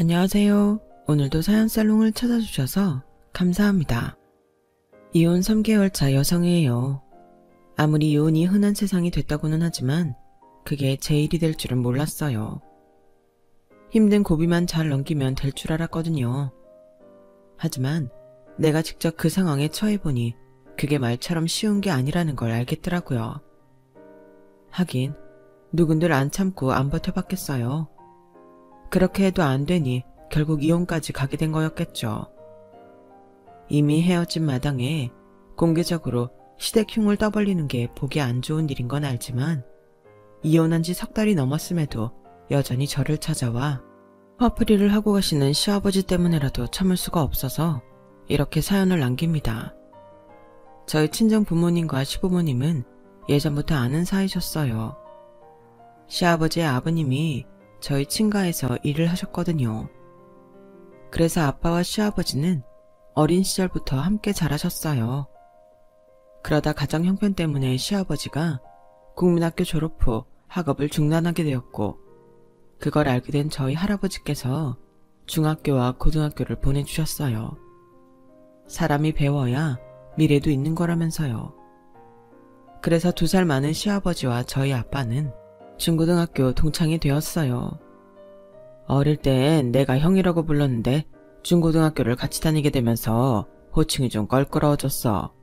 안녕하세요. 오늘도 사연살롱을 찾아주셔서 감사합니다. 이혼 3개월 차 여성이에요. 아무리 이혼이 흔한 세상이 됐다고는 하지만 그게 제 일이 될 줄은 몰랐어요. 힘든 고비만 잘 넘기면 될 줄 알았거든요. 하지만 내가 직접 그 상황에 처해보니 그게 말처럼 쉬운 게 아니라는 걸 알겠더라고요. 하긴 누군들 안 참고 안 버텨봤겠어요. 그렇게 해도 안 되니 결국 이혼까지 가게 된 거였겠죠. 이미 헤어진 마당에 공개적으로 시댁흉을 떠벌리는 게 보기 안 좋은 일인 건 알지만 이혼한 지 3달이 넘었음에도 여전히 저를 찾아와 화풀이를 하고 가시는 시아버지 때문에라도 참을 수가 없어서 이렇게 사연을 남깁니다. 저희 친정 부모님과 시부모님은 예전부터 아는 사이셨어요. 시아버지의 아버님이 저희 친가에서 일을 하셨거든요. 그래서 아빠와 시아버지는 어린 시절부터 함께 자라셨어요. 그러다 가정 형편 때문에 시아버지가 국민학교 졸업 후 학업을 중단하게 되었고 그걸 알게 된 저희 할아버지께서 중학교와 고등학교를 보내주셨어요. 사람이 배워야 미래도 있는 거라면서요. 그래서 2살 많은 시아버지와 저희 아빠는 중고등학교 동창이 되었어요. 어릴 땐 내가 형이라고 불렀는데 중고등학교를 같이 다니게 되면서 호칭이 좀 껄끄러워졌어.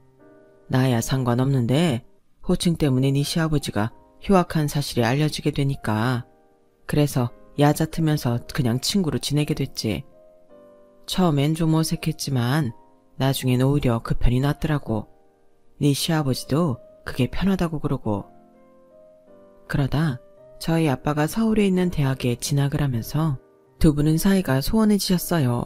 나야 상관없는데 호칭 때문에 네 시아버지가 휴학한 사실이 알려지게 되니까 그래서 얕아트면서 그냥 친구로 지내게 됐지. 처음엔 좀 어색했지만 나중엔 오히려 그 편이 낫더라고. 네 시아버지도 그게 편하다고 그러고. 그러다 저희 아빠가 서울에 있는 대학에 진학을 하면서 두 분은 사이가 소원해지셨어요.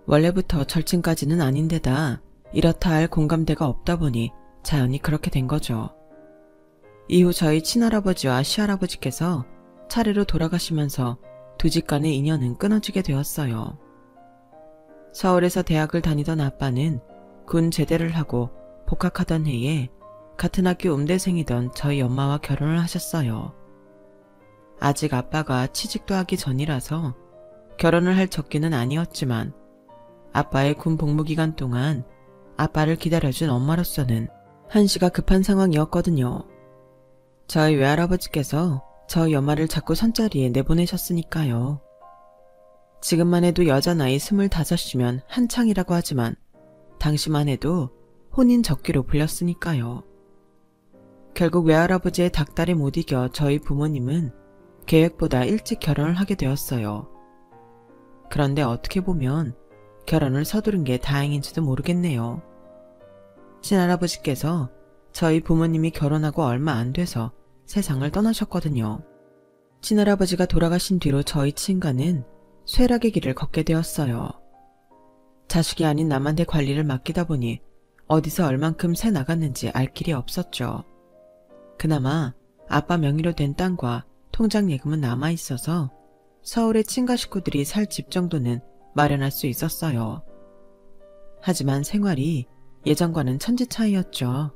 원래부터 절친까지는 아닌데다 이렇다 할 공감대가 없다 보니 자연히 그렇게 된 거죠. 이후 저희 친할아버지와 시할아버지께서 차례로 돌아가시면서 두 집 간의 인연은 끊어지게 되었어요. 서울에서 대학을 다니던 아빠는 군 제대를 하고 복학하던 해에 같은 학교 음대생이던 저희 엄마와 결혼을 하셨어요. 아직 아빠가 취직도 하기 전이라서 결혼을 할 적기는 아니었지만 아빠의 군 복무 기간 동안 아빠를 기다려준 엄마로서는 한시가 급한 상황이었거든요. 저희 외할아버지께서 저희 엄마를 자꾸 선자리에 내보내셨으니까요. 지금만 해도 여자 나이 25이면 한창이라고 하지만 당시만 해도 혼인 적기로 불렸으니까요. 결국 외할아버지의 닥달에 못 이겨 저희 부모님은 계획보다 일찍 결혼을 하게 되었어요. 그런데 어떻게 보면 결혼을 서두른 게 다행인지도 모르겠네요. 친할아버지께서 저희 부모님이 결혼하고 얼마 안 돼서 세상을 떠나셨거든요. 친할아버지가 돌아가신 뒤로 저희 친가는 쇠락의 길을 걷게 되었어요. 자식이 아닌 남한테 관리를 맡기다 보니 어디서 얼만큼 새 나갔는지 알 길이 없었죠. 그나마 아빠 명의로 된 땅과 통장 예금은 남아있어서 서울의 친가 식구들이 살 집 정도는 마련할 수 있었어요. 하지만 생활이 예전과는 천지 차이였죠.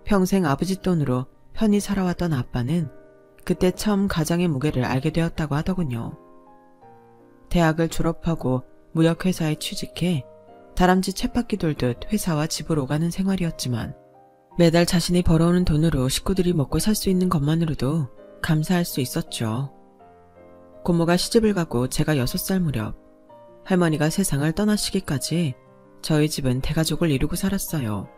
평생 아버지 돈으로 편히 살아왔던 아빠는 그때 처음 가장의 무게를 알게 되었다고 하더군요. 대학을 졸업하고 무역회사에 취직해 다람쥐 쳇바퀴 돌듯 회사와 집을 오가는 생활이었지만 매달 자신이 벌어오는 돈으로 식구들이 먹고 살 수 있는 것만으로도 감사할 수 있었죠. 고모가 시집을 가고 제가 6살 무렵 할머니가 세상을 떠나시기까지 저희 집은 대가족을 이루고 살았어요.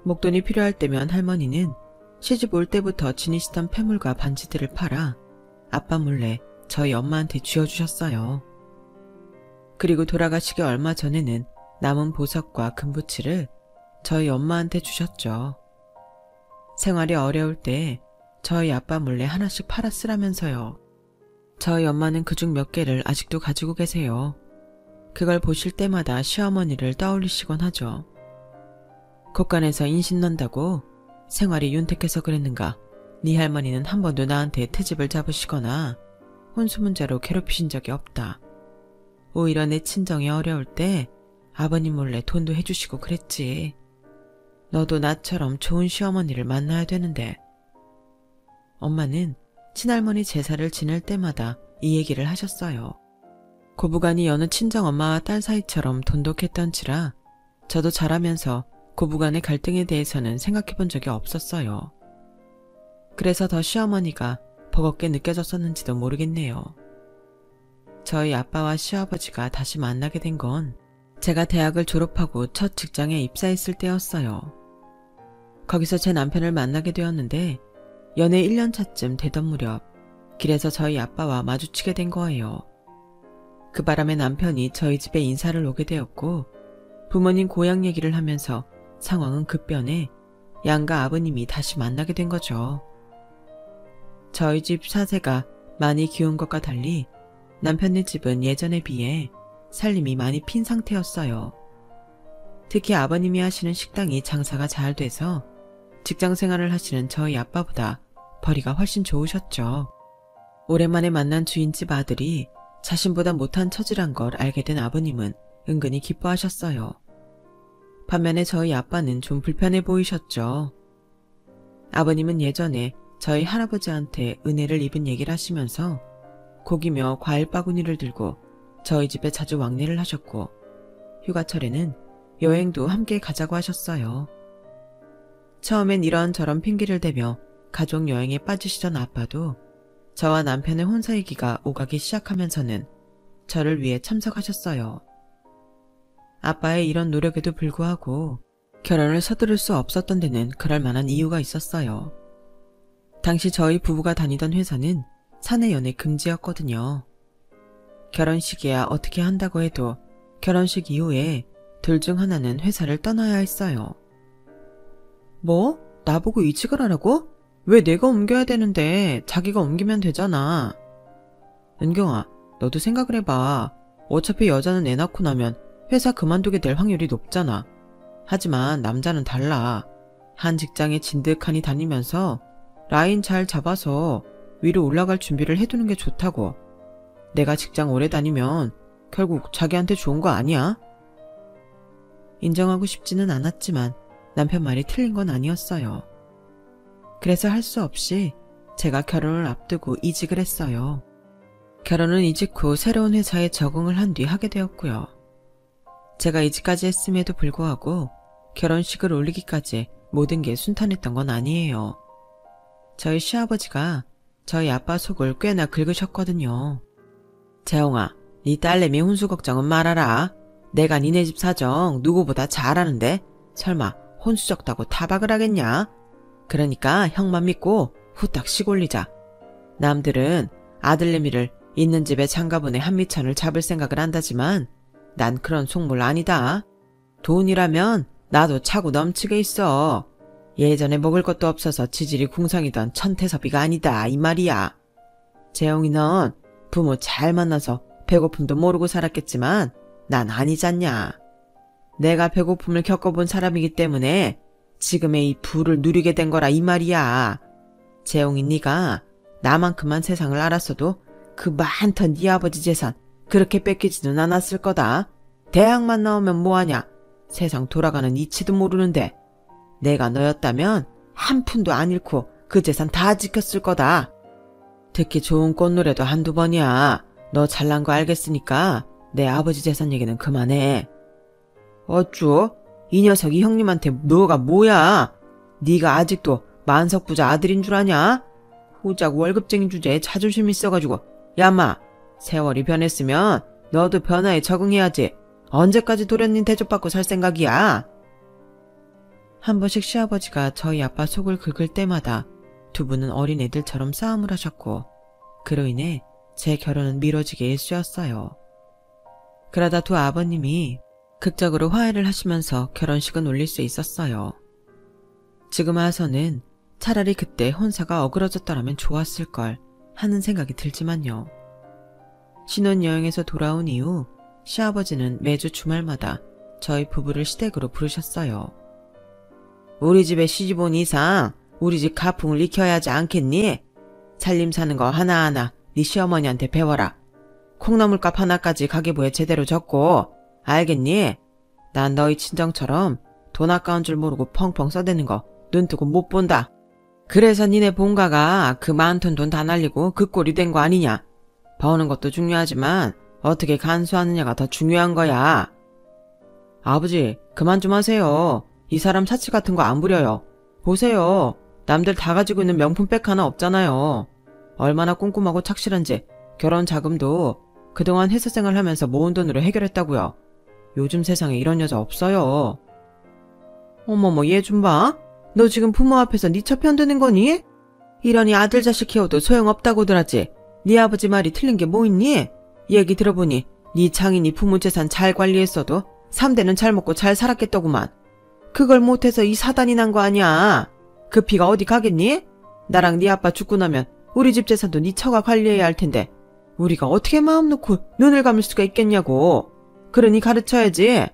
목돈이 필요할 때면 할머니는 시집 올 때부터 지니시던 폐물과 반지들을 팔아 아빠 몰래 저희 엄마한테 쥐어주셨어요. 그리고 돌아가시기 얼마 전에는 남은 보석과 금부치를 저희 엄마한테 주셨죠. 생활이 어려울 때 저희 아빠 몰래 하나씩 팔아 쓰라면서요. 저희 엄마는 그중 몇 개를 아직도 가지고 계세요. 그걸 보실 때마다 시어머니를 떠올리시곤 하죠. 곳간에서 인신난다고 생활이 윤택해서 그랬는가 네 할머니는 한 번도 나한테 트집을 잡으시거나 혼수 문제로 괴롭히신 적이 없다. 오히려 내 친정이 어려울 때 아버님 몰래 돈도 해주시고 그랬지. 너도 나처럼 좋은 시어머니를 만나야 되는데. 엄마는 친할머니 제사를 지낼 때마다 이 얘기를 하셨어요. 고부간이 여느 친정엄마와 딸 사이처럼 돈독했던지라 저도 자라면서 고부간의 갈등에 대해서는 생각해 본 적이 없었어요. 그래서 더 시어머니가 버겁게 느껴졌었는지도 모르겠네요. 저희 아빠와 시아버지가 다시 만나게 된 건 제가 대학을 졸업하고 첫 직장에 입사했을 때였어요. 거기서 제 남편을 만나게 되었는데 연애 1년 차쯤 되던 무렵 길에서 저희 아빠와 마주치게 된 거예요. 그 바람에 남편이 저희 집에 인사를 오게 되었고 부모님 고향 얘기를 하면서 상황은 급변해 양가 아버님이 다시 만나게 된 거죠. 저희 집 사세가 많이 기운 것과 달리 남편네 집은 예전에 비해 살림이 많이 핀 상태였어요. 특히 아버님이 하시는 식당이 장사가 잘 돼서 직장 생활을 하시는 저희 아빠보다 벌이가 훨씬 좋으셨죠. 오랜만에 만난 주인집 아들이 자신보다 못한 처지란 걸 알게 된 아버님은 은근히 기뻐하셨어요. 반면에 저희 아빠는 좀 불편해 보이셨죠. 아버님은 예전에 저희 할아버지한테 은혜를 입은 얘기를 하시면서 고기며 과일 바구니를 들고 저희 집에 자주 왕래를 하셨고 휴가철에는 여행도 함께 가자고 하셨어요. 처음엔 이런저런 핑계를 대며 가족 여행에 빠지시던 아빠도 저와 남편의 혼사 얘기가 오가기 시작하면서는 저를 위해 참석하셨어요. 아빠의 이런 노력에도 불구하고 결혼을 서두를 수 없었던 데는 그럴 만한 이유가 있었어요. 당시 저희 부부가 다니던 회사는 사내 연애 금지였거든요. 결혼식이야 어떻게 한다고 해도 결혼식 이후에 둘 중 하나는 회사를 떠나야 했어요. 뭐? 나보고 이직을 하라고? 왜 내가 옮겨야 되는데 자기가 옮기면 되잖아. 은경아, 너도 생각을 해봐. 어차피 여자는 애 낳고 나면 회사 그만두게 될 확률이 높잖아. 하지만 남자는 달라. 한 직장에 진득하니 다니면서 라인 잘 잡아서 위로 올라갈 준비를 해두는 게 좋다고. 내가 직장 오래 다니면 결국 자기한테 좋은 거 아니야? 인정하고 싶지는 않았지만 남편 말이 틀린 건 아니었어요. 그래서 할 수 없이 제가 결혼을 앞두고 이직을 했어요. 결혼은 이직 후 새로운 회사에 적응을 한 뒤 하게 되었고요. 제가 이직까지 했음에도 불구하고 결혼식을 올리기까지 모든 게 순탄했던 건 아니에요. 저희 시아버지가 저희 아빠 속을 꽤나 긁으셨거든요. 재홍아, 네 딸내미 혼수 걱정은 말아라. 내가 니네 집 사정 누구보다 잘 아는데 설마 혼수 적다고 타박을 하겠냐? 그러니까 형만 믿고 후딱 시골리자. 남들은 아들내미를 있는 집에 장가보내 한미천을 잡을 생각을 한다지만 난 그런 속물 아니다. 돈이라면 나도 차고 넘치게 있어. 예전에 먹을 것도 없어서 지질이 궁상이던 천태섭이가 아니다 이 말이야. 재홍이 넌 부모 잘 만나서 배고픔도 모르고 살았겠지만 난 아니잖냐. 내가 배고픔을 겪어본 사람이기 때문에 지금의 이 부를 누리게 된 거라 이 말이야. 재홍이 네가 나만큼만 세상을 알았어도 그 많던 네 아버지 재산 그렇게 뺏기지는 않았을 거다. 대학만 나오면 뭐하냐. 세상 돌아가는 이치도 모르는데 내가 너였다면 한 푼도 안 잃고 그 재산 다 지켰을 거다. 듣기 좋은 꽃노래도 한두 번이야. 너 잘난 거 알겠으니까 내 아버지 재산 얘기는 그만해. 어쭈? 이 녀석이 형님한테 너가 뭐야? 네가 아직도 만석부자 아들인 줄 아냐? 후작 월급쟁이 주제에 자존심 있어가지고. 야마, 세월이 변했으면 너도 변화에 적응해야지. 언제까지 도련님 대접받고 살 생각이야? 한 번씩 시아버지가 저희 아빠 속을 긁을 때마다 두 분은 어린애들처럼 싸움을 하셨고 그로 인해 제 결혼은 미뤄지게 일쑤였어요. 그러다 두 아버님이 극적으로 화해를 하시면서 결혼식은 올릴 수 있었어요. 지금 와서는 차라리 그때 혼사가 어그러졌더라면 좋았을걸 하는 생각이 들지만요. 신혼여행에서 돌아온 이후 시아버지는 매주 주말마다 저희 부부를 시댁으로 부르셨어요. 우리 집에 시집 온 이상 우리 집 가풍을 익혀야지 않겠니? 살림 사는 거 하나하나 네 시어머니한테 배워라. 콩나물값 하나까지 가계부에 제대로 적고 알겠니? 난 너희 친정처럼 돈 아까운 줄 모르고 펑펑 써대는 거 눈뜨고 못 본다. 그래서 니네 본가가 그 많던 돈 다 날리고 그 꼴이 된 거 아니냐? 버는 것도 중요하지만 어떻게 간수하느냐가 더 중요한 거야. 아버지, 그만 좀 하세요. 이 사람 사치 같은 거 안 부려요. 보세요. 남들 다 가지고 있는 명품백 하나 없잖아요. 얼마나 꼼꼼하고 착실한지 결혼 자금도 그동안 회사 생활하면서 모은 돈으로 해결했다고요. 요즘 세상에 이런 여자 없어요. 어머머, 얘 좀 봐. 너 지금 부모 앞에서 네 처 편드는 거니? 이러니 아들 자식 키워도 소용없다고들 하지. 네 아버지 말이 틀린 게 뭐 있니? 얘기 들어보니 네 장인이 부모 재산 잘 관리했어도 3대는 잘 먹고 잘 살았겠더구만. 그걸 못해서 이 사단이 난 거 아니야. 그 피가 어디 가겠니? 나랑 네 아빠 죽고 나면 우리 집 재산도 네 처가 관리해야 할 텐데 우리가 어떻게 마음 놓고 눈을 감을 수가 있겠냐고. 그러니 가르쳐야지.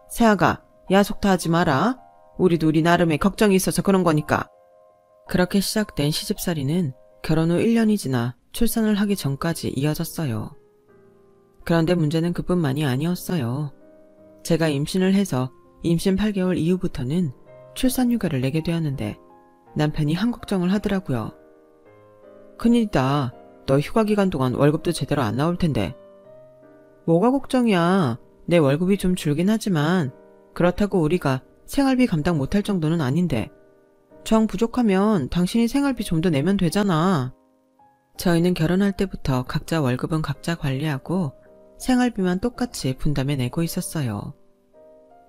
세아가, 야속 다 하지 마라. 우리도 우리 나름의 걱정이 있어서 그런 거니까. 그렇게 시작된 시집살이는 결혼 후 1년이 지나 출산을 하기 전까지 이어졌어요. 그런데 문제는 그뿐만이 아니었어요. 제가 임신을 해서 임신 8개월 이후부터는 출산휴가를 내게 되었는데 남편이 한걱정을 하더라고요. 큰일이다. 너 휴가 기간 동안 월급도 제대로 안 나올 텐데. 뭐가 걱정이야. 내 월급이 좀 줄긴 하지만 그렇다고 우리가 생활비 감당 못할 정도는 아닌데. 정 부족하면 당신이 생활비 좀 더 내면 되잖아. 저희는 결혼할 때부터 각자 월급은 각자 관리하고 생활비만 똑같이 분담해 내고 있었어요.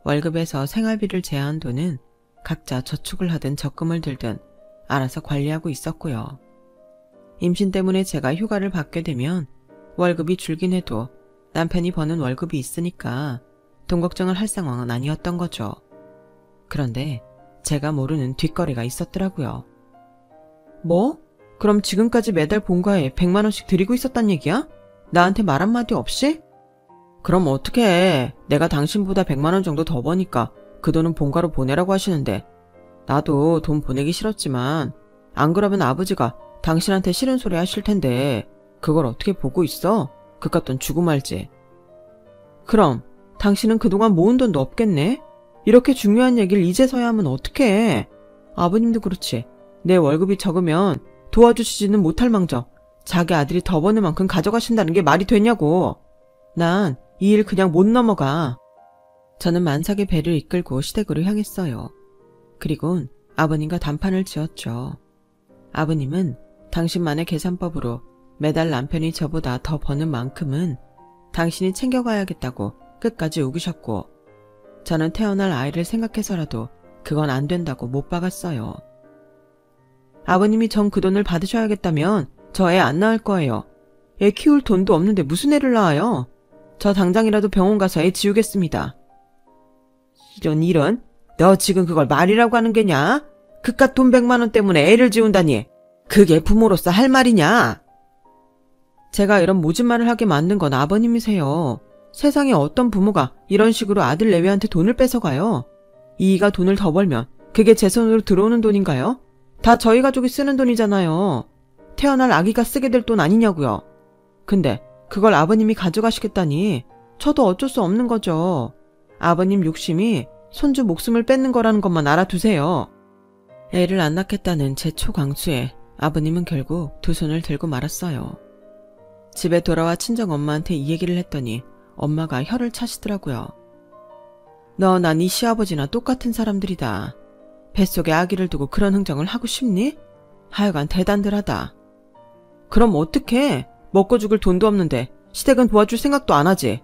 월급에서 생활비를 제한 돈은 각자 저축을 하든 적금을 들든 알아서 관리하고 있었고요. 임신 때문에 제가 휴가를 받게 되면 월급이 줄긴 해도 남편이 버는 월급이 있으니까 돈 걱정을 할 상황은 아니었던 거죠. 그런데 제가 모르는 뒷거래가 있었더라고요. 뭐? 그럼 지금까지 매달 본가에 100만 원씩 드리고 있었단 얘기야? 나한테 말 한마디 없이? 그럼 어떡해. 내가 당신보다 100만 원 정도 더 버니까 그 돈은 본가로 보내라고 하시는데 나도 돈 보내기 싫었지만 안 그러면 아버지가 당신한테 싫은 소리 하실 텐데 그걸 어떻게 보고 있어? 그깟 돈 주고 말지. 그럼 당신은 그동안 모은 돈도 없겠네? 이렇게 중요한 얘기를 이제서야 하면 어떡해. 아버님도 그렇지. 내 월급이 적으면 도와주시지는 못할 망정 자기 아들이 더 버는 만큼 가져가신다는 게 말이 되냐고. 난 이 일 그냥 못 넘어가. 저는 만삭의 배를 이끌고 시댁으로 향했어요. 그리곤 아버님과 단판을 지었죠. 아버님은 당신만의 계산법으로 매달 남편이 저보다 더 버는 만큼은 당신이 챙겨가야겠다고 끝까지 우기셨고 저는 태어날 아이를 생각해서라도 그건 안 된다고 못 박았어요. 아버님이 전 그 돈을 받으셔야겠다면 저 애 안 낳을 거예요. 애 키울 돈도 없는데 무슨 애를 낳아요? 저 당장이라도 병원 가서 애 지우겠습니다. 이런. 너 지금 그걸 말이라고 하는 게냐? 그깟 돈 100만 원 때문에 애를 지운다니. 그게 부모로서 할 말이냐? 제가 이런 모진 말을 하게 만든 건 아버님이세요. 세상에 어떤 부모가 이런 식으로 아들 내외한테 돈을 뺏어가요? 이이가 돈을 더 벌면 그게 제 손으로 들어오는 돈인가요? 다 저희 가족이 쓰는 돈이잖아요. 태어날 아기가 쓰게 될 돈 아니냐고요. 근데 그걸 아버님이 가져가시겠다니 저도 어쩔 수 없는 거죠. 아버님 욕심이 손주 목숨을 뺏는 거라는 것만 알아두세요. 애를 안 낳겠다는 제 초강수에 아버님은 결국 두 손을 들고 말았어요. 집에 돌아와 친정엄마한테 이 얘기를 했더니 엄마가 혀를 차시더라고요. 너나 네 시아버지나 똑같은 사람들이다. 뱃속에 아기를 두고 그런 흥정을 하고 싶니? 하여간 대단들하다. 그럼 어떡해? 먹고 죽을 돈도 없는데 시댁은 도와줄 생각도 안 하지.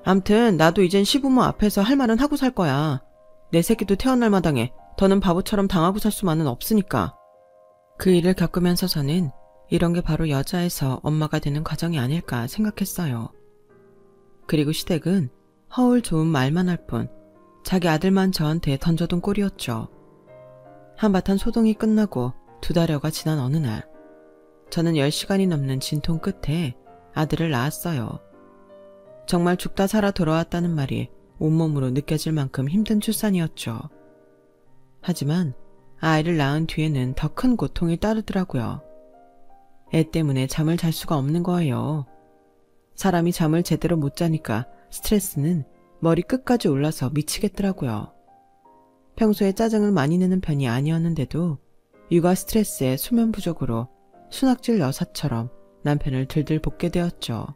암튼 나도 이젠 시부모 앞에서 할 말은 하고 살 거야. 내 새끼도 태어날 마당에 더는 바보처럼 당하고 살 수만은 없으니까. 그 일을 겪으면서 저는 이런 게 바로 여자에서 엄마가 되는 과정이 아닐까 생각했어요. 그리고 시댁은 허울 좋은 말만 할 뿐 자기 아들만 저한테 던져둔 꼴이었죠. 한바탕 소동이 끝나고 2달여가 지난 어느 날 저는 10시간이 넘는 진통 끝에 아들을 낳았어요. 정말 죽다 살아 돌아왔다는 말이 온몸으로 느껴질 만큼 힘든 출산이었죠. 하지만 아이를 낳은 뒤에는 더 큰 고통이 따르더라고요. 애 때문에 잠을 잘 수가 없는 거예요. 사람이 잠을 제대로 못 자니까 스트레스는 머리 끝까지 올라서 미치겠더라고요. 평소에 짜증을 많이 내는 편이 아니었는데도 육아 스트레스에 수면 부족으로 순학질 여사처럼 남편을 들들 볶게 되었죠.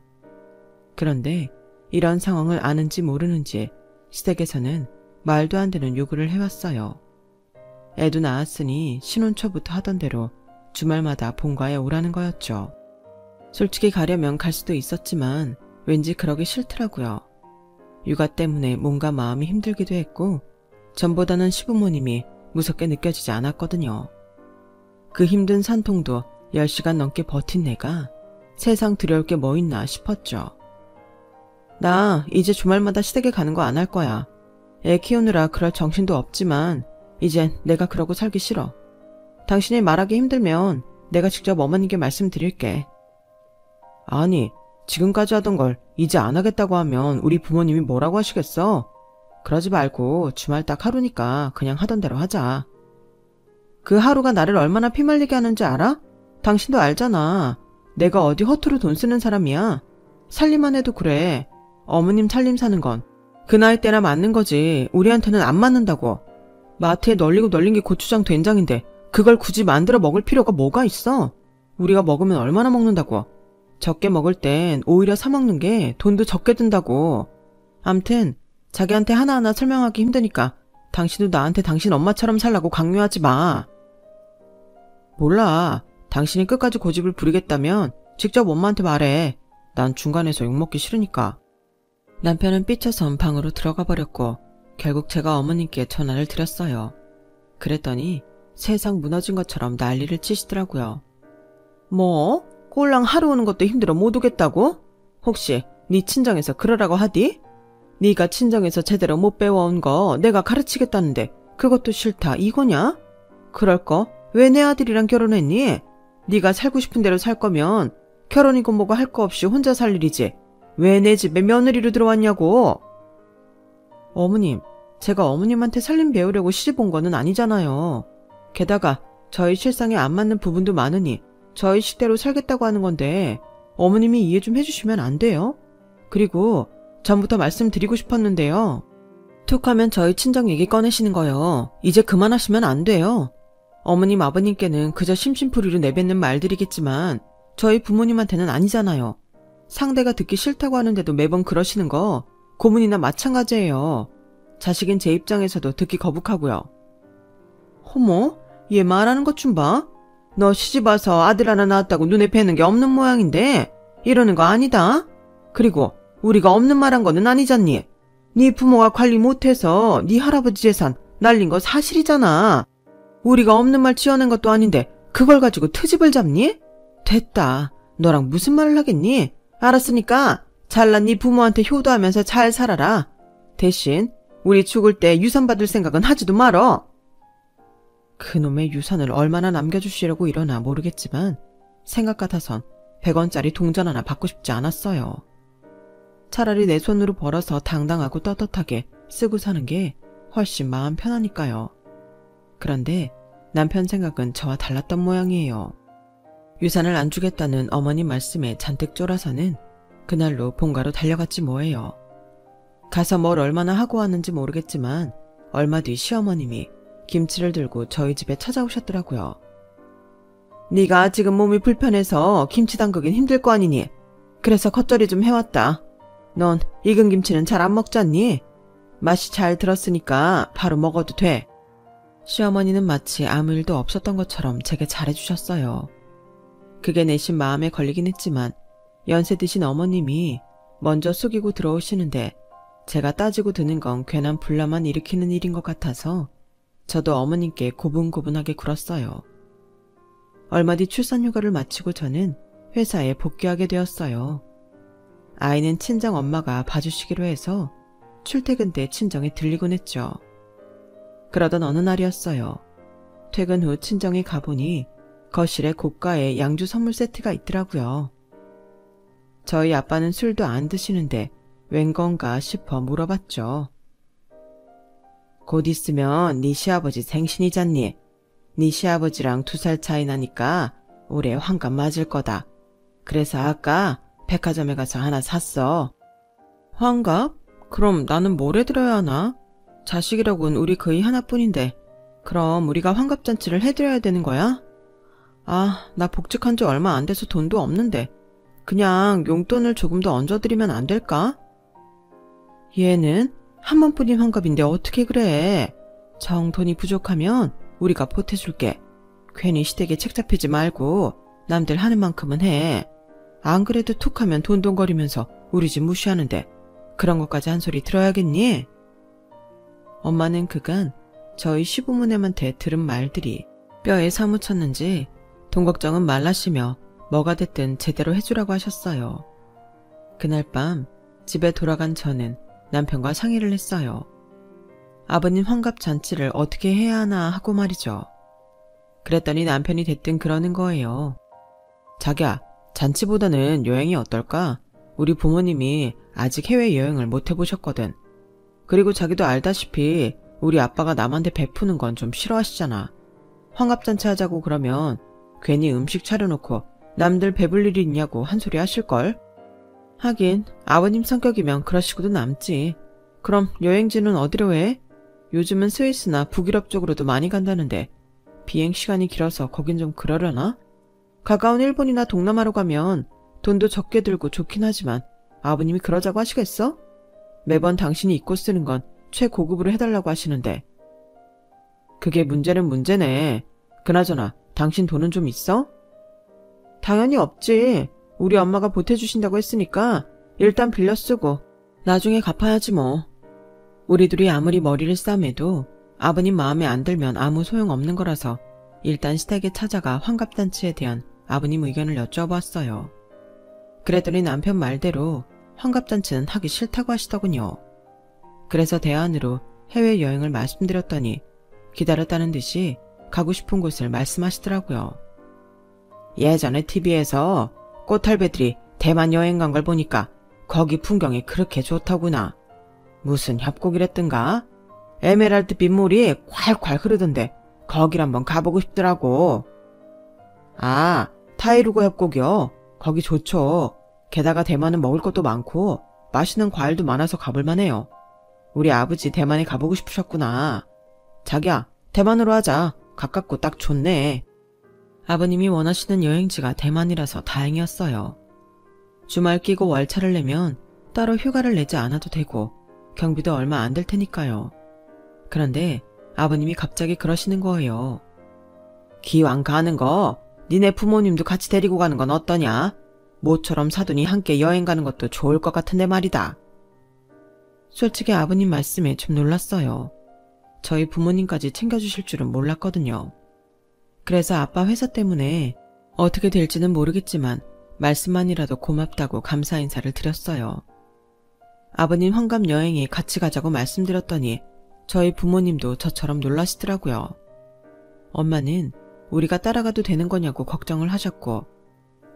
그런데 이런 상황을 아는지 모르는지 시댁에서는 말도 안 되는 요구를 해왔어요. 애도 낳았으니 신혼 초부터 하던 대로 주말마다 본가에 오라는 거였죠. 솔직히 가려면 갈 수도 있었지만 왠지 그러기 싫더라고요. 육아 때문에 몸과 마음이 힘들기도 했고 전보다는 시부모님이 무섭게 느껴지지 않았거든요. 그 힘든 산통도 10시간 넘게 버틴 내가 세상 두려울 게 뭐 있나 싶었죠. 나 이제 주말마다 시댁에 가는 거 안 할 거야. 애 키우느라 그럴 정신도 없지만 이젠 내가 그러고 살기 싫어. 당신이 말하기 힘들면 내가 직접 어머니께 말씀드릴게. 아니, 지금까지 하던 걸 이제 안 하겠다고 하면 우리 부모님이 뭐라고 하시겠어? 그러지 말고 주말 딱 하루니까 그냥 하던 대로 하자. 그 하루가 나를 얼마나 피말리게 하는지 알아? 당신도 알잖아. 내가 어디 허투루 돈 쓰는 사람이야. 살림만 해도 그래. 어머님 살림 사는 건 그 나이 때나 맞는 거지 우리한테는 안 맞는다고. 마트에 널리고 널린 게 고추장 된장인데 그걸 굳이 만들어 먹을 필요가 뭐가 있어? 우리가 먹으면 얼마나 먹는다고. 적게 먹을 땐 오히려 사 먹는 게 돈도 적게 든다고. 암튼 자기한테 하나하나 설명하기 힘드니까 당신도 나한테 당신 엄마처럼 살라고 강요하지 마. 몰라. 당신이 끝까지 고집을 부리겠다면 직접 엄마한테 말해. 난 중간에서 욕먹기 싫으니까. 남편은 삐쳐선 방으로 들어가 버렸고 결국 제가 어머님께 전화를 드렸어요. 그랬더니 세상 무너진 것처럼 난리를 치시더라고요. 뭐? 꼴랑 하루 오는 것도 힘들어 못 오겠다고? 혹시 네 친정에서 그러라고 하디? 네가 친정에서 제대로 못 배워온 거 내가 가르치겠다는데 그것도 싫다 이거냐? 그럴 거 왜 내 아들이랑 결혼했니? 네가 살고 싶은 대로 살 거면 결혼이고 뭐고 할 거 없이 혼자 살 일이지 왜 내 집에 며느리로 들어왔냐고. 어머님, 제가 어머님한테 살림 배우려고 시집 온 거는 아니잖아요. 게다가 저희 실상에 안 맞는 부분도 많으니 저희 식대로 살겠다고 하는 건데 어머님이 이해 좀 해주시면 안 돼요? 그리고 전부터 말씀드리고 싶었는데요. 툭 하면 저희 친정 얘기 꺼내시는 거요. 이제 그만하시면 안 돼요. 어머님 아버님께는 그저 심심풀이로 내뱉는 말들이겠지만 저희 부모님한테는 아니잖아요. 상대가 듣기 싫다고 하는데도 매번 그러시는 거 고문이나 마찬가지예요. 자식인 제 입장에서도 듣기 거북하고요. 어머, 얘 말하는 것 좀 봐. 너 시집 와서 아들 하나 낳았다고 눈에 뵈는 게 없는 모양인데 이러는 거 아니다. 그리고 우리가 없는 말 한 거는 아니잖니. 네 부모가 관리 못해서 네 할아버지 재산 날린 거 사실이잖아. 우리가 없는 말 지어낸 것도 아닌데 그걸 가지고 트집을 잡니? 됐다. 너랑 무슨 말을 하겠니? 알았으니까 잘난 네 부모한테 효도하면서 잘 살아라. 대신 우리 죽을 때 유산 받을 생각은 하지도 말어. 그놈의 유산을 얼마나 남겨주시려고 이러나 모르겠지만 생각 같아선 100원짜리 동전 하나 받고 싶지 않았어요. 차라리 내 손으로 벌어서 당당하고 떳떳하게 쓰고 사는 게 훨씬 마음 편하니까요. 그런데 남편 생각은 저와 달랐던 모양이에요. 유산을 안 주겠다는 어머님 말씀에 잔뜩 쫄아서는 그날로 본가로 달려갔지 뭐예요. 가서 뭘 얼마나 하고 왔는지 모르겠지만 얼마 뒤 시어머님이 김치를 들고 저희 집에 찾아오셨더라고요. 네가 지금 몸이 불편해서 김치 담그긴 힘들 거 아니니? 그래서 겉절이 좀 해왔다. 넌 익은 김치는 잘 안 먹잖니? 맛이 잘 들었으니까 바로 먹어도 돼. 시어머니는 마치 아무 일도 없었던 것처럼 제게 잘해주셨어요. 그게 내심 마음에 걸리긴 했지만 연세 드신 어머님이 먼저 숙이고 들어오시는데 제가 따지고 드는 건 괜한 분란만 일으키는 일인 것 같아서 저도 어머님께 고분고분하게 굴었어요. 얼마 뒤 출산휴가를 마치고 저는 회사에 복귀하게 되었어요. 아이는 친정 엄마가 봐주시기로 해서 출퇴근 때 친정에 들리곤 했죠. 그러던 어느 날이었어요. 퇴근 후 친정에 가보니 거실에 고가의 양주 선물 세트가 있더라고요. 저희 아빠는 술도 안 드시는데 웬 건가 싶어 물어봤죠. 곧 있으면 네 시아버지 생신이잖니. 네 시아버지랑 2살 차이 나니까 올해 환갑 맞을 거다. 그래서 아까 백화점에 가서 하나 샀어. 환갑? 그럼 나는 뭘 해드려야 하나? 자식이라곤 우리 거의 하나뿐인데 그럼 우리가 환갑잔치를 해드려야 되는 거야? 아, 나 복직한 지 얼마 안 돼서 돈도 없는데 그냥 용돈을 조금 더 얹어드리면 안 될까? 얘는 한 번뿐인 환갑인데 어떻게 그래? 정 돈이 부족하면 우리가 보태줄게. 괜히 시댁에 책 잡히지 말고 남들 하는 만큼은 해. 안 그래도 툭하면 돈돈거리면서 우리 집 무시하는데 그런 것까지 한 소리 들어야겠니? 엄마는 그간 저희 시부모님한테 들은 말들이 뼈에 사무쳤는지 돈 걱정은 말라시며 뭐가 됐든 제대로 해주라고 하셨어요. 그날 밤 집에 돌아간 저는 남편과 상의를 했어요. 아버님 환갑 잔치를 어떻게 해야 하나 하고 말이죠. 그랬더니 남편이 대뜸 그러는 거예요. 자기야, 잔치보다는 여행이 어떨까? 우리 부모님이 아직 해외여행을 못 해보셨거든. 그리고 자기도 알다시피 우리 아빠가 남한테 베푸는 건 좀 싫어하시잖아. 환갑잔치 하자고 그러면 괜히 음식 차려놓고 남들 배불 일이 있냐고 한 소리 하실걸? 하긴 아버님 성격이면 그러시고도 남지. 그럼 여행지는 어디로 해? 요즘은 스위스나 북유럽 쪽으로도 많이 간다는데 비행시간이 길어서 거긴 좀 그러려나? 가까운 일본이나 동남아로 가면 돈도 적게 들고 좋긴 하지만 아버님이 그러자고 하시겠어? 매번 당신이 입고 쓰는 건 최고급으로 해달라고 하시는데. 그게 문제는 문제네. 그나저나 당신 돈은 좀 있어? 당연히 없지. 우리 엄마가 보태주신다고 했으니까 일단 빌려 쓰고 나중에 갚아야지 뭐. 우리 둘이 아무리 머리를 싸매도 아버님 마음에 안 들면 아무 소용없는 거라서 일단 시댁에 찾아가 환갑잔치에 대한 아버님 의견을 여쭤봤어요. 그랬더니 남편 말대로 환갑잔치는 하기 싫다고 하시더군요. 그래서 대안으로 해외여행을 말씀드렸더니 기다렸다는 듯이 가고 싶은 곳을 말씀하시더라고요. 예전에 TV에서 꽃할배들이 대만 여행 간 걸 보니까 거기 풍경이 그렇게 좋더구나. 무슨 협곡이랬던가? 에메랄드 빗물이 콸콸 흐르던데 거길 한번 가보고 싶더라고. 아, 타이루고 협곡이요. 거기 좋죠. 게다가 대만은 먹을 것도 많고 맛있는 과일도 많아서 가볼만해요. 우리 아버지 대만에 가보고 싶으셨구나. 자기야, 대만으로 하자. 가깝고 딱 좋네. 아버님이 원하시는 여행지가 대만이라서 다행이었어요. 주말 끼고 월차를 내면 따로 휴가를 내지 않아도 되고 경비도 얼마 안 될 테니까요. 그런데 아버님이 갑자기 그러시는 거예요. 기왕 가는 거 니네 부모님도 같이 데리고 가는 건 어떠냐? 모처럼 사돈이 함께 여행 가는 것도 좋을 것 같은데 말이다. 솔직히 아버님 말씀에 좀 놀랐어요. 저희 부모님까지 챙겨주실 줄은 몰랐거든요. 그래서 아빠 회사 때문에 어떻게 될지는 모르겠지만 말씀만이라도 고맙다고 감사 인사를 드렸어요. 아버님 환갑 여행에 같이 가자고 말씀드렸더니 저희 부모님도 저처럼 놀라시더라고요. 엄마는 우리가 따라가도 되는 거냐고 걱정을 하셨고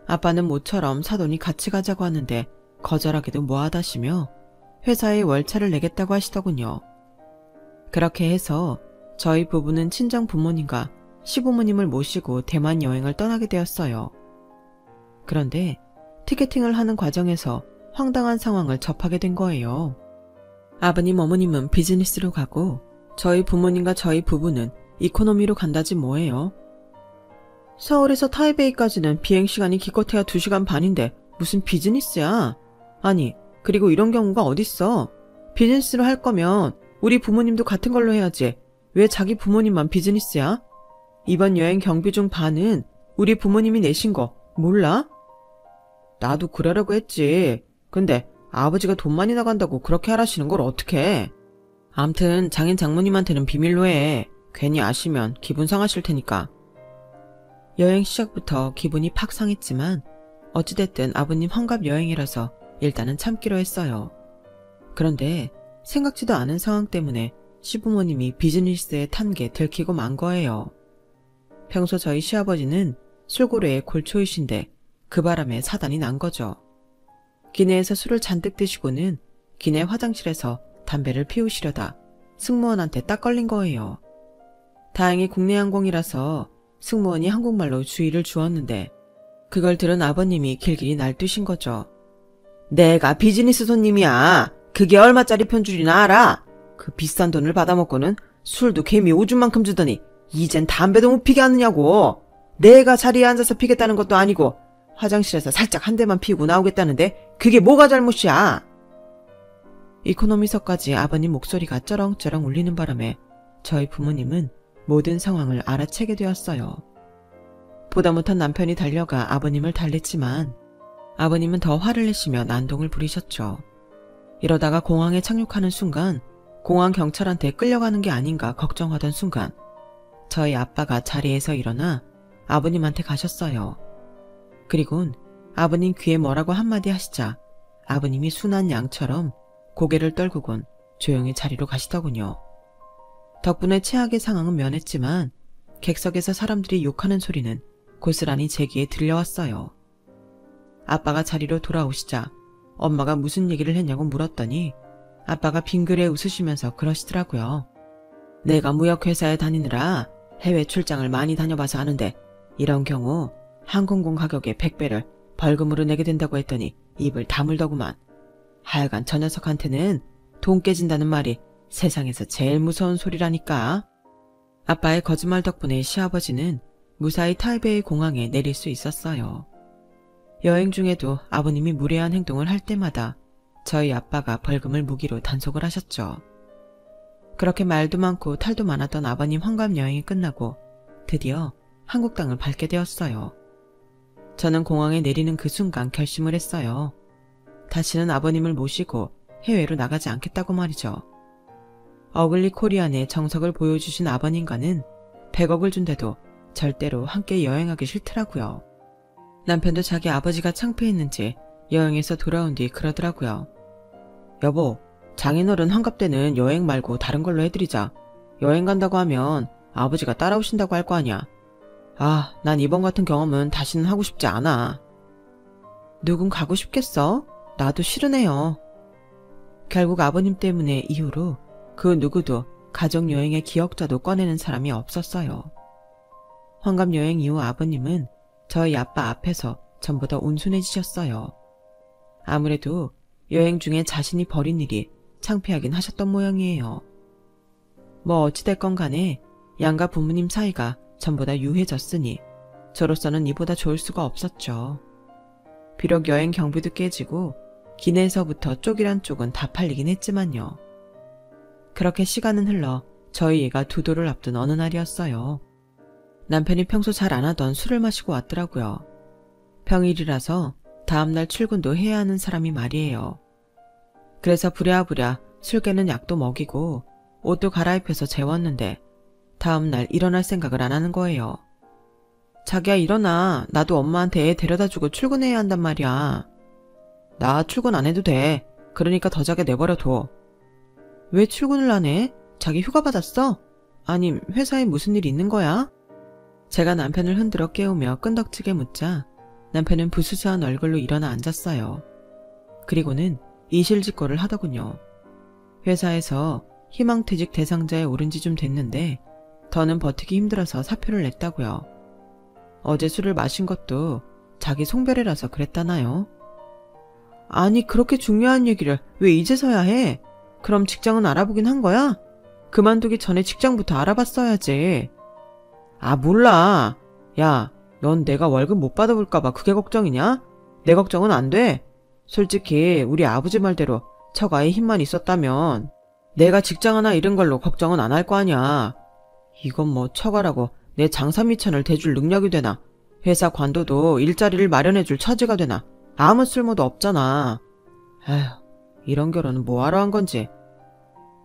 아빠는 모처럼 사돈이 같이 가자고 하는데 거절하기도 뭐하다시며 회사에 월차를 내겠다고 하시더군요. 그렇게 해서 저희 부부는 친정 부모님과 시부모님을 모시고 대만 여행을 떠나게 되었어요. 그런데 티켓팅을 하는 과정에서 황당한 상황을 접하게 된 거예요. 아버님 어머님은 비즈니스로 가고 저희 부모님과 저희 부부는 이코노미로 간다지 뭐예요. 서울에서 타이베이까지는 비행시간이 기껏해야 2시간 반인데 무슨 비즈니스야. 아니, 그리고 이런 경우가 어딨어. 비즈니스로 할 거면 우리 부모님도 같은 걸로 해야지. 왜 자기 부모님만 비즈니스야? 이번 여행 경비 중 반은 우리 부모님이 내신 거 몰라? 나도 그러려고 했지. 근데 아버지가 돈 많이 나간다고 그렇게 하라시는 걸 어떡해. 암튼 장인 장모님한테는 비밀로 해. 괜히 아시면 기분 상하실 테니까. 여행 시작부터 기분이 팍 상했지만 어찌됐든 아버님 환갑 여행이라서 일단은 참기로 했어요. 그런데 생각지도 않은 상황 때문에 시부모님이 비즈니스에 탄 게 들키고 만 거예요. 평소 저희 시아버지는 술고래의 골초이신데 그 바람에 사단이 난 거죠. 기내에서 술을 잔뜩 드시고는 기내 화장실에서 담배를 피우시려다 승무원한테 딱 걸린 거예요. 다행히 국내 항공이라서 승무원이 한국말로 주의를 주었는데 그걸 들은 아버님이 길길이 날뛰신 거죠. 내가 비즈니스 손님이야. 그게 얼마짜리 편줄이나 알아? 그 비싼 돈을 받아먹고는 술도 개미 오줌만큼 주더니 이젠 담배도 못 피게 하느냐고. 내가 자리에 앉아서 피겠다는 것도 아니고 화장실에서 살짝 한 대만 피우고 나오겠다는데 그게 뭐가 잘못이야? 이코노미석까지 아버님 목소리가 쩌렁쩌렁 울리는 바람에 저희 부모님은 모든 상황을 알아채게 되었어요. 보다 못한 남편이 달려가 아버님을 달랬지만 아버님은 더 화를 내시며 난동을 부리셨죠. 이러다가 공항에 착륙하는 순간 공항 경찰한테 끌려가는 게 아닌가 걱정하던 순간 저희 아빠가 자리에서 일어나 아버님한테 가셨어요. 그리곤 아버님 귀에 뭐라고 한마디 하시자 아버님이 순한 양처럼 고개를 떨구곤 조용히 자리로 가시더군요. 덕분에 최악의 상황은 면했지만 객석에서 사람들이 욕하는 소리는 고스란히 제 귀에 들려왔어요. 아빠가 자리로 돌아오시자 엄마가 무슨 얘기를 했냐고 물었더니 아빠가 빙그레 웃으시면서 그러시더라고요. 내가 무역회사에 다니느라 해외 출장을 많이 다녀봐서 아는데 이런 경우 항공권 가격의 100배를 벌금으로 내게 된다고 했더니 입을 다물더구만. 하여간 저 녀석한테는 돈 깨진다는 말이 세상에서 제일 무서운 소리라니까. 아빠의 거짓말 덕분에 시아버지는 무사히 타이베이 공항에 내릴 수 있었어요. 여행 중에도 아버님이 무례한 행동을 할 때마다 저희 아빠가 벌금을 무기로 단속을 하셨죠. 그렇게 말도 많고 탈도 많았던 아버님 환갑 여행이 끝나고 드디어 한국 땅을 밟게 되었어요. 저는 공항에 내리는 그 순간 결심을 했어요. 다시는 아버님을 모시고 해외로 나가지 않겠다고 말이죠. 어글리 코리안의 정석을 보여주신 아버님과는 100억을 준대도 절대로 함께 여행하기 싫더라고요. 남편도 자기 아버지가 창피했는지 여행에서 돌아온 뒤 그러더라고요. 여보, 장인어른 환갑 때는 여행 말고 다른 걸로 해드리자. 여행 간다고 하면 아버지가 따라오신다고 할 거 아니야. 아, 난 이번 같은 경험은 다시는 하고 싶지 않아. 누군 가고 싶겠어? 나도 싫으네요. 결국 아버님 때문에 이후로 그 누구도 가족여행의 기억자도 꺼내는 사람이 없었어요. 환갑여행 이후 아버님은 저희 아빠 앞에서 전보다 온순해지셨어요. 아무래도 여행 중에 자신이 벌인 일이 창피하긴 하셨던 모양이에요. 뭐 어찌됐건 간에 양가 부모님 사이가 전보다 유해졌으니 저로서는 이보다 좋을 수가 없었죠. 비록 여행 경비도 깨지고 기내에서부터 쪽이란 쪽은 다 팔리긴 했지만요. 그렇게 시간은 흘러 저희 애가 두 돌을 앞둔 어느 날이었어요. 남편이 평소 잘 안 하던 술을 마시고 왔더라고요. 평일이라서 다음날 출근도 해야 하는 사람이 말이에요. 그래서 부랴부랴 술 깨는 약도 먹이고 옷도 갈아입혀서 재웠는데 다음날 일어날 생각을 안 하는 거예요. 자기야 일어나. 나도 엄마한테 애 데려다주고 출근해야 한단 말이야. 나 출근 안 해도 돼. 그러니까 더 자게 내버려둬. 왜 출근을 안 해? 자기 휴가 받았어? 아님 회사에 무슨 일 있는 거야? 제가 남편을 흔들어 깨우며 끈덕지게 묻자 남편은 부스스한 얼굴로 일어나 앉았어요. 그리고는 이실직고를 하더군요. 회사에서 희망퇴직 대상자에 오른 지 좀 됐는데 더는 버티기 힘들어서 사표를 냈다고요. 어제 술을 마신 것도 자기 송별회라서 그랬다나요? 아니 그렇게 중요한 얘기를 왜 이제서야 해? 그럼 직장은 알아보긴 한 거야? 그만두기 전에 직장부터 알아봤어야지. 아 몰라. 야, 넌 내가 월급 못 받아볼까봐 그게 걱정이냐? 내 걱정은 안 돼. 솔직히 우리 아버지 말대로 척아의 힘만 있었다면 내가 직장 하나 잃은 걸로 걱정은 안 할 거 아니야. 이건 뭐 처가라고 내 장사미천을 대줄 능력이 되나, 회사 관도도 일자리를 마련해줄 처지가 되나, 아무 쓸모도 없잖아. 에휴, 이런 결혼은 뭐하러 한 건지.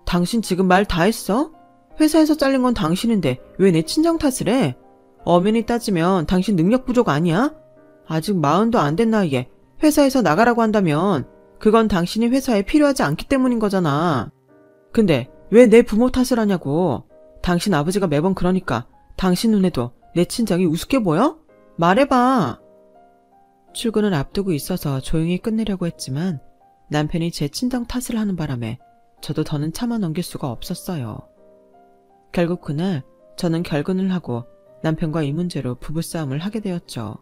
당신 지금 말 다 했어? 회사에서 잘린 건 당신인데 왜 내 친정 탓을 해? 엄연히 따지면 당신 능력 부족 아니야? 아직 40도 안 된 나이에 회사에서 나가라고 한다면 그건 당신이 회사에 필요하지 않기 때문인 거잖아. 근데 왜 내 부모 탓을 하냐고. 당신 아버지가 매번 그러니까 당신 눈에도 내 친정이 우습게 보여? 말해봐. 출근을 앞두고 있어서 조용히 끝내려고 했지만 남편이 제 친정 탓을 하는 바람에 저도 더는 참아 넘길 수가 없었어요. 결국 그날 저는 결근을 하고 남편과 이 문제로 부부싸움을 하게 되었죠.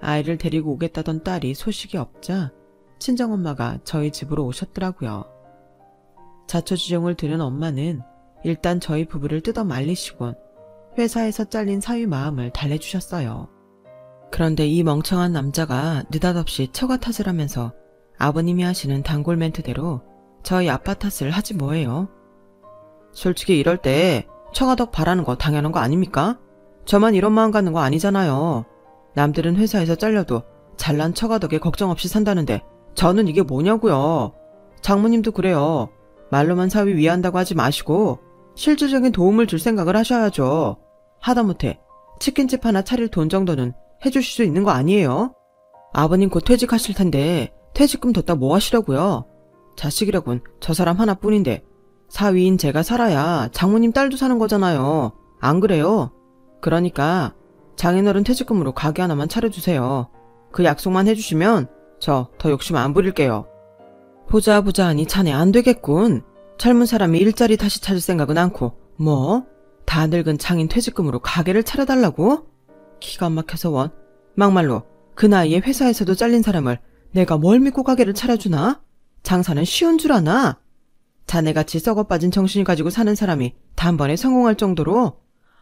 아이를 데리고 오겠다던 딸이 소식이 없자 친정엄마가 저희 집으로 오셨더라고요. 자초지종을 들은 엄마는 일단 저희 부부를 뜯어 말리시곤 회사에서 잘린 사위 마음을 달래주셨어요. 그런데 이 멍청한 남자가 느닷없이 처가 탓을 하면서 아버님이 하시는 단골 멘트대로 저희 아빠 탓을 하지 뭐예요. 솔직히 이럴 때 처가덕 바라는 거 당연한 거 아닙니까? 저만 이런 마음 갖는 거 아니잖아요. 남들은 회사에서 잘려도 잘난 처가덕에 걱정 없이 산다는데 저는 이게 뭐냐고요. 장모님도 그래요. 말로만 사위 위한다고 하지 마시고 실질적인 도움을 줄 생각을 하셔야죠. 하다못해 치킨집 하나 차릴 돈 정도는 해주실 수 있는 거 아니에요? 아버님 곧 퇴직하실 텐데 퇴직금 뒀다 뭐 하시려고요? 자식이라곤 저 사람 하나뿐인데 사위인 제가 살아야 장모님 딸도 사는 거잖아요. 안 그래요? 그러니까 장인어른 퇴직금으로 가게 하나만 차려주세요. 그 약속만 해주시면 저 더 욕심 안 부릴게요. 보자 하니 자네 안 되겠군. 젊은 사람이 일자리 다시 찾을 생각은 않고 뭐? 다 늙은 장인 퇴직금으로 가게를 차려달라고? 기가 막혀서 원. 막말로 그 나이에 회사에서도 잘린 사람을 내가 뭘 믿고 가게를 차려주나? 장사는 쉬운 줄 아나? 자네같이 썩어 빠진 정신을 가지고 사는 사람이 단번에 성공할 정도로?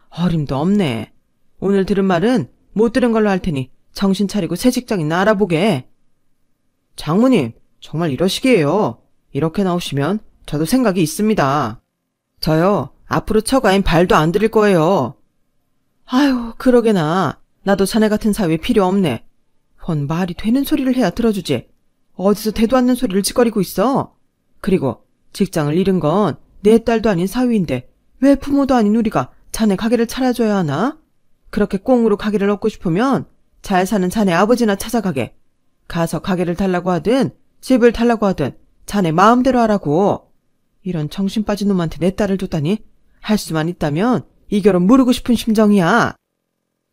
어림도 없네. 오늘 들은 말은 못 들은 걸로 할 테니 정신 차리고 새 직장이나 알아보게. 장모님, 정말 이러시기에요. 이렇게 나오시면 저도 생각이 있습니다. 저요, 앞으로 처가엔 발도 안 들일 거예요. 아유, 그러게나. 나도 자네 같은 사위 필요 없네. 헌 말이 되는 소리를 해야 들어주지. 어디서 대도 않는 소리를 짓거리고 있어. 그리고 직장을 잃은 건 내 딸도 아닌 사위인데 왜 부모도 아닌 우리가 자네 가게를 차려줘야 하나? 그렇게 꽁으로 가게를 얻고 싶으면 잘 사는 자네 아버지나 찾아가게. 가서 가게를 달라고 하든 집을 달라고 하든 자네 마음대로 하라고. 이런 정신 빠진 놈한테 내 딸을 줬다니 할 수만 있다면 이 결혼 무르고 싶은 심정이야.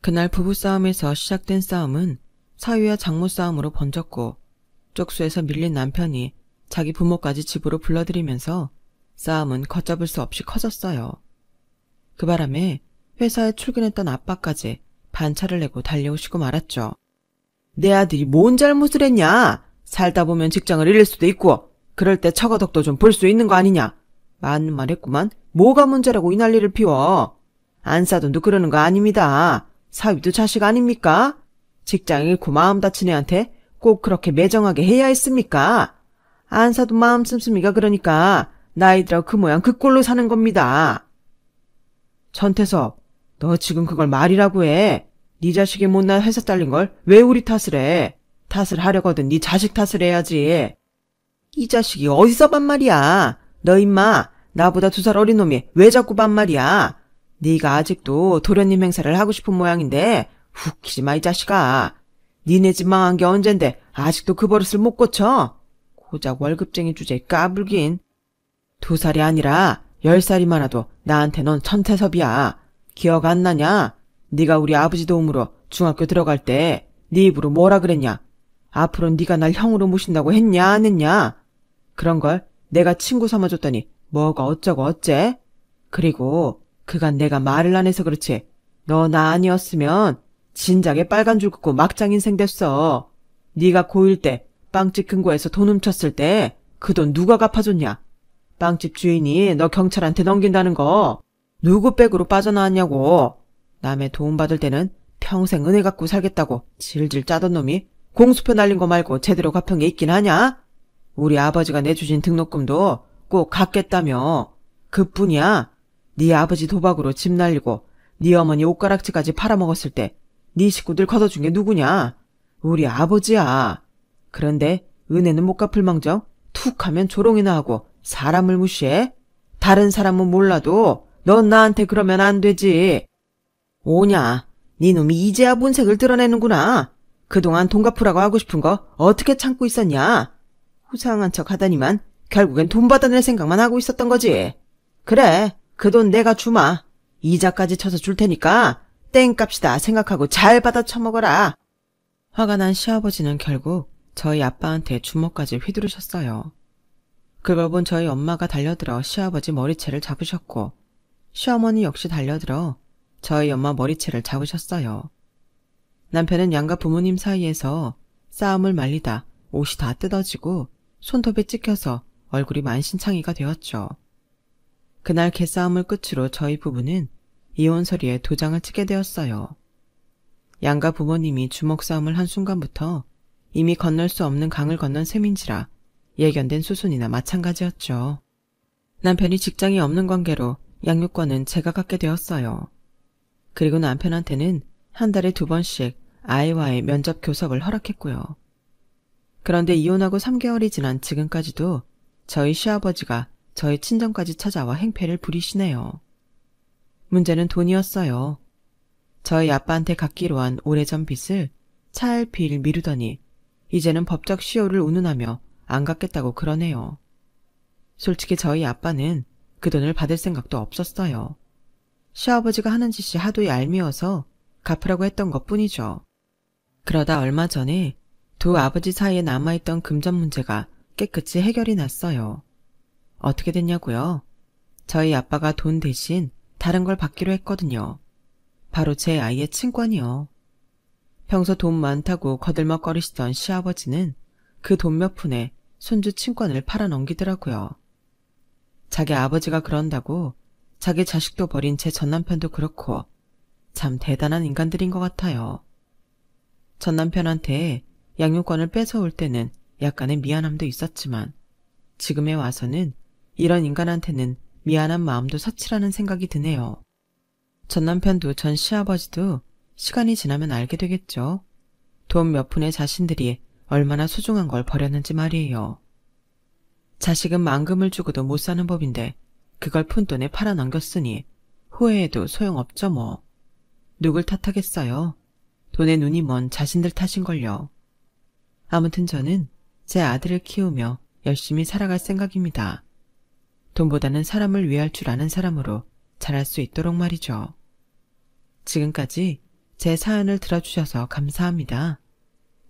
그날 부부싸움에서 시작된 싸움은 사위와 장모 싸움으로 번졌고 쪽수에서 밀린 남편이 자기 부모까지 집으로 불러들이면서 싸움은 걷잡을 수 없이 커졌어요. 그 바람에 회사에 출근했던 아빠까지 반차를 내고 달려오시고 말았죠. 내 아들이 뭔 잘못을 했냐? 살다 보면 직장을 잃을 수도 있고 그럴 때 처가덕도 좀 볼 수 있는 거 아니냐? 맞는 말 했구만. 뭐가 문제라고 이 난리를 피워. 안사돈도 그러는 거 아닙니다. 사위도 자식 아닙니까? 직장 잃고 마음 다친 애한테 꼭 그렇게 매정하게 해야 했습니까? 안사돈 마음 씀씀이가 그러니까 나이들하고 그 모양 그 꼴로 사는 겁니다. 전태섭, 너 지금 그걸 말이라고 해. 네 자식이 못난 회사 잘린 걸 왜 우리 탓을 해? 탓을 하려거든 네 자식 탓을 해야지. 이 자식이 어디서 반말이야. 너 임마 나보다 2살 어린 놈이 왜 자꾸 반말이야. 네가 아직도 도련님 행사를 하고 싶은 모양인데 웃기지 마 이 자식아. 니네 집 망한 게 언젠데 아직도 그 버릇을 못 고쳐? 고작 월급쟁이 주제에 까불긴. 2살이 아니라 10살이 많아도 나한테 넌 천태섭이야. 기억 안 나냐? 네가 우리 아버지 도움으로 중학교 들어갈 때 네 입으로 뭐라 그랬냐? 앞으로 네가 날 형으로 모신다고 했냐 안 했냐? 그런 걸 내가 친구 삼아줬더니 뭐가 어쩌고 어째? 그리고 그간 내가 말을 안 해서 그렇지 너 나 아니었으면 진작에 빨간 줄 긋고 막장 인생 됐어. 네가 고1 때 빵집 금고에서 돈 훔쳤을 때 그 돈 누가 갚아줬냐? 빵집 주인이 너 경찰한테 넘긴다는 거 누구 백으로 빠져나왔냐고. 남의 도움받을 때는 평생 은혜 갖고 살겠다고 질질 짜던 놈이 공수표 날린 거 말고 제대로 갚은 게 있긴 하냐? 우리 아버지가 내주신 등록금도 꼭 갚겠다며. 그뿐이야. 네 아버지 도박으로 집 날리고 네 어머니 옷가락지까지 팔아먹었을 때 네 식구들 걷어준 게 누구냐? 우리 아버지야. 그런데 은혜는 못 갚을 망정 툭 하면 조롱이나 하고 사람을 무시해? 다른 사람은 몰라도 넌 나한테 그러면 안 되지. 오냐, 네 놈이 이제야 본색을 드러내는구나. 그동안 돈 갚으라고 하고 싶은 거 어떻게 참고 있었냐? 후상한 척 하다니만 결국엔 돈 받아낼 생각만 하고 있었던 거지. 그래, 그 돈 내가 주마. 이자까지 쳐서 줄 테니까 땡값이다 생각하고 잘 받아 처먹어라. 화가 난 시아버지는 결국 저희 아빠한테 주먹까지 휘두르셨어요. 그걸 본 저희 엄마가 달려들어 시아버지 머리채를 잡으셨고 시어머니 역시 달려들어 저희 엄마 머리채를 잡으셨어요. 남편은 양가 부모님 사이에서 싸움을 말리다 옷이 다 뜯어지고 손톱에 찍혀서 얼굴이 만신창이가 되었죠. 그날 개싸움을 끝으로 저희 부부는 이혼 서류에 도장을 찍게 되었어요. 양가 부모님이 주먹 싸움을 한 순간부터 이미 건널 수 없는 강을 건넌 셈인지라 예견된 수순이나 마찬가지였죠. 남편이 직장이 없는 관계로 양육권은 제가 갖게 되었어요. 그리고 남편한테는 한 달에 2번씩 아이와의 면접 교섭을 허락했고요. 그런데 이혼하고 3개월이 지난 지금까지도 저희 시아버지가 저희 친정까지 찾아와 행패를 부리시네요. 문제는 돈이었어요. 저희 아빠한테 갚기로 한 오래전 빚을 차일피일 미루더니 이제는 법적 시효를 운운하며 안 갚겠다고 그러네요. 솔직히 저희 아빠는 그 돈을 받을 생각도 없었어요. 시아버지가 하는 짓이 하도 얄미워서 갚으라고 했던 것뿐이죠. 그러다 얼마 전에 두 아버지 사이에 남아있던 금전 문제가 깨끗이 해결이 났어요. 어떻게 됐냐고요? 저희 아빠가 돈 대신 다른 걸 받기로 했거든요. 바로 제 아이의 친권이요. 평소 돈 많다고 거들먹거리시던 시아버지는 그 돈 몇 푼에 손주 친권을 팔아넘기더라고요. 자기 아버지가 그런다고 자기 자식도 버린 제 전남편도 그렇고 참 대단한 인간들인 것 같아요. 전남편한테 양육권을 뺏어올 때는 약간의 미안함도 있었지만 지금에 와서는 이런 인간한테는 미안한 마음도 사치라는 생각이 드네요. 전남편도 전 시아버지도 시간이 지나면 알게 되겠죠. 돈 몇 푼에 자신들이 얼마나 소중한 걸 버렸는지 말이에요. 자식은 만금을 주고도 못 사는 법인데 그걸 푼돈에 팔아넘겼으니 후회해도 소용없죠 뭐. 누굴 탓하겠어요. 돈에 눈이 먼 자신들 탓인걸요. 아무튼 저는 제 아들을 키우며 열심히 살아갈 생각입니다. 돈보다는 사람을 위할 줄 아는 사람으로 자랄 수 있도록 말이죠. 지금까지 제 사연을 들어주셔서 감사합니다.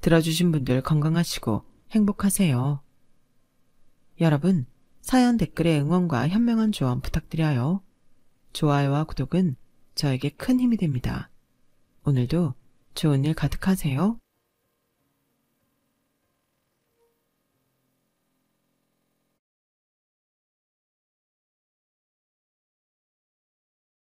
들어주신 분들 건강하시고 행복하세요. 여러분, 사연 댓글에 응원과 현명한 조언 부탁드려요. 좋아요와 구독은 저에게 큰 힘이 됩니다. 오늘도 좋은 일 가득하세요.